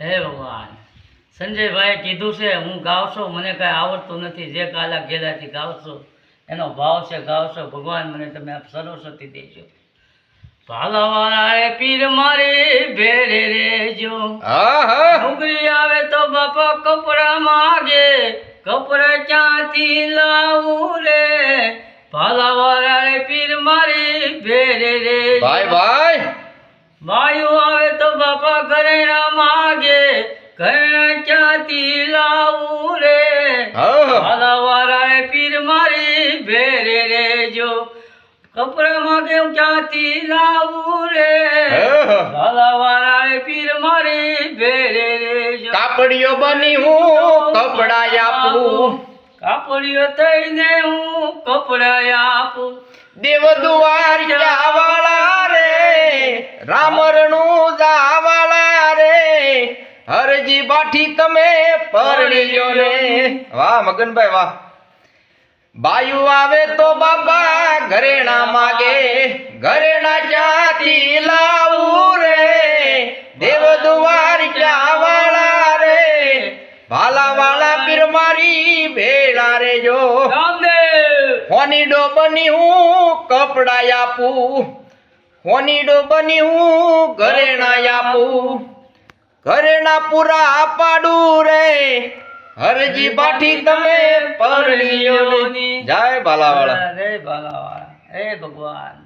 હે ભગવાન, સંજયભાઈ કીધું છે હું ગાવશો, મને કાંઈ આવડતું નથી, જે કાલા ઘેલાથી ગાવશો એનો ભાવ છે ગાવશો. ભગવાન મને તમે આપ સરસ્વતી દેજો. ભાલાવાળા પીર મારી ભેરે રેજો, ડુંગળી આવે તો બાપા કપડા માગે, કપડા ક્યાંથી લાવું રે. ભાલાવાળા પીર મારી ભેરે રેજો. ભાઈ વાયુ આવે તો બાપા ઘરેણા માગે, ઘરેણા ક્યાંથી લાવું રે. ભાલાવાળા પીર મારી ભેરે રેજો, કપડા માગે હું ક્યાંથી લાવું રે. ભાલાવાળા પીર મારી ભેરે રેજો. કાપડીઓ બની હું કપડા આપું, કાપડીઓ થઈને હું કપડા આપું. દેવ દુવાર જાવાળા રે, રામરણું જાવાળા રે, હરજી બાઠી તમે પરણીયો રે. વાહ મગનભાઈ વાહ. બાયુ આવે તો બાપા ઘરેણા માગે, ઘરેણા ક્યાંથી લાવું રે. દેવ દુવાર જાવાળા રે, ભાલાવાળા પીર મારી ભેળા રેજો. હોનીડો બની હું કપડા આપું, હોનીડો બની હું ઘરેણા આપું, ઘરેણા પૂરા પાડું રે, હરજી બાઠી તમે પરણીયો. જય ભાલાવાળા. જય ભાલાવાળા. હે ભગવાન.